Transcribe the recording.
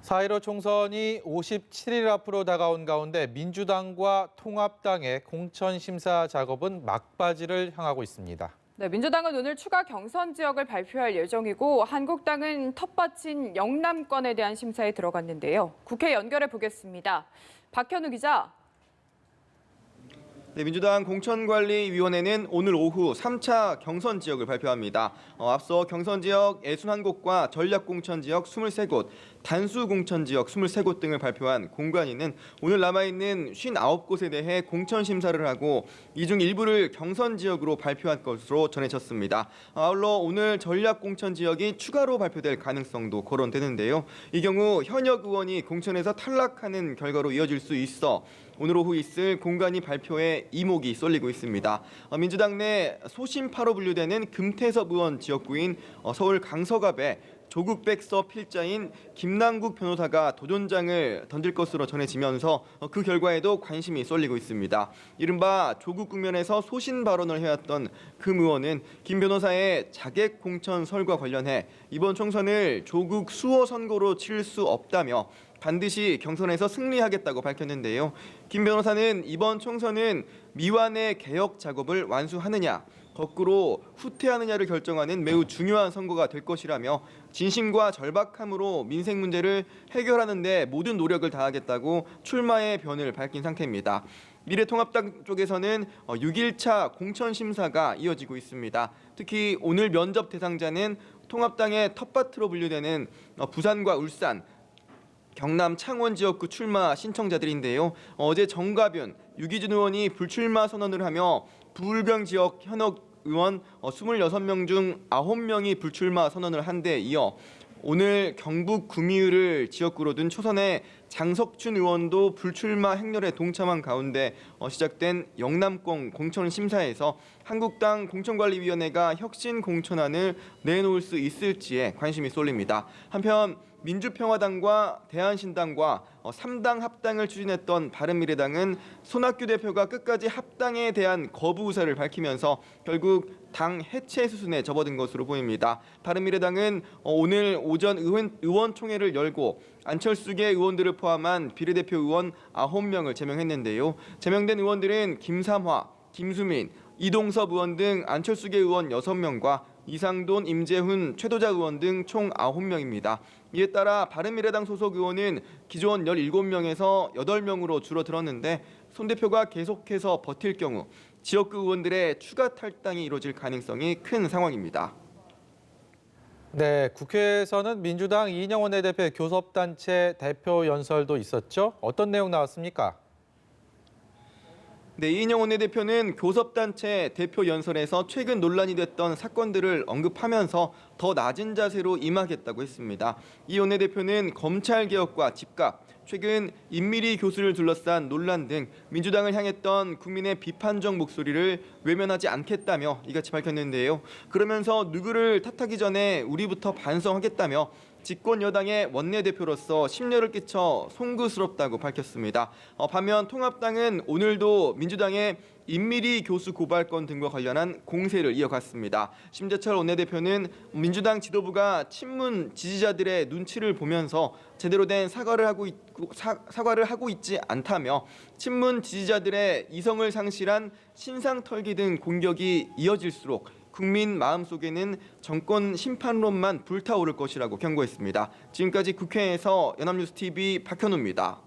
4.15 총선이 57일 앞으로 다가온 가운데 민주당과 통합당의 공천 심사 작업은 막바지를 향하고 있습니다. 네, 민주당은 오늘 추가 경선 지역을 발표할 예정이고 한국당은 텃밭인 영남권에 대한 심사에 들어갔는데요. 국회 연결해 보겠습니다. 박현우 기자. 네, 민주당 공천관리위원회는 오늘 오후 3차 경선 지역을 발표합니다. 앞서 경선 지역 61곳과 전략 공천 지역 23곳, 단수 공천 지역 23곳 등을 발표한 공관위는 오늘 남아있는 59곳에 대해 공천 심사를 하고 이 중 일부를 경선 지역으로 발표할 것으로 전해졌습니다. 아울러 오늘 전략 공천 지역이 추가로 발표될 가능성도 거론되는데요. 이 경우 현역 의원이 공천에서 탈락하는 결과로 이어질 수 있어 오늘 오후 있을 공관위 발표에 이목이 쏠리고 있습니다. 민주당 내 소심파로 분류되는 금태섭 의원 지역구인 서울 강서갑에 조국 백서 필자인 김남국 변호사가 도전장을 던질 것으로 전해지면서 그 결과에도 관심이 쏠리고 있습니다. 이른바 조국 국면에서 소신 발언을 해왔던 금 의원은 김 변호사의 자객 공천 설과 관련해 이번 총선을 조국 수호 선거로 치를 수 없다며 반드시 경선에서 승리하겠다고 밝혔는데요. 김 변호사는 이번 총선은 미완의 개혁 작업을 완수하느냐, 거꾸로 후퇴하느냐를 결정하는 매우 중요한 선거가 될 것이라며 진심과 절박함으로 민생 문제를 해결하는 데 모든 노력을 다하겠다고 출마의 변을 밝힌 상태입니다. 미래통합당 쪽에서는 6일차 공천 심사가 이어지고 있습니다. 특히 오늘 면접 대상자는 통합당의 텃밭으로 분류되는 부산과 울산, 경남 창원 지역구 출마 신청자들인데요. 어제 정가변, 유기준 의원이 불출마 선언을 하며 부울경 지역 현역 의원 26명 중 9명이 불출마 선언을 한 데 이어 오늘 경북 구미를 지역구로 둔 초선의 장석춘 의원도 불출마 행렬에 동참한 가운데 시작된 영남권 공천 심사에서 한국당 공천관리위원회가 혁신 공천안을 내놓을 수 있을지에 관심이 쏠립니다. 한편 민주평화당과 대한신당과 3당 합당을 추진했던 바른미래당은 손학규 대표가 끝까지 합당에 대한 거부 의사를 밝히면서 결국 당 해체 수순에 접어든 것으로 보입니다. 바른미래당은 오늘 오전 의원총회를 열고 안철수계 의원들을 포함한 비례대표 의원 9명을 제명했는데요. 제명된 의원들은 김삼화, 김수민, 이동섭 의원 등 안철수계 의원 6명과 이상돈, 임재훈, 최도자 의원 등 총 9명입니다. 이에 따라 바른미래당 소속 의원은 기존 17명에서 8명으로 줄어들었는데 손 대표가 계속해서 버틸 경우 지역구 의원들의 추가 탈당이 이루어질 가능성이 큰 상황입니다. 네, 국회에서는 민주당 이인영 원내대표의 교섭단체 대표 연설도 있었죠. 어떤 내용 나왔습니까? 네, 이인영 원내대표는 교섭단체 대표 연설에서 최근 논란이 됐던 사건들을 언급하면서 더 낮은 자세로 임하겠다고 했습니다. 이 원내대표는 검찰개혁과 집값, 최근 임미리 교수를 둘러싼 논란 등 민주당을 향했던 국민의 비판적 목소리를 외면하지 않겠다며 이같이 밝혔는데요. 그러면서 누구를 탓하기 전에 우리부터 반성하겠다며 집권 여당의 원내대표로서 심려를 끼쳐 송구스럽다고 밝혔습니다. 반면 통합당은 오늘도 민주당의 임미리 교수 고발건 등과 관련한 공세를 이어갔습니다. 심재철 원내대표는 민주당 지도부가 친문 지지자들의 눈치를 보면서 제대로 된 사과를 하고 있지 않다며 친문 지지자들의 이성을 상실한 신상털기 등 공격이 이어질수록 국민 마음속에는 정권 심판론만 불타오를 것이라고 경고했습니다. 지금까지 국회에서 연합뉴스TV 박현우입니다.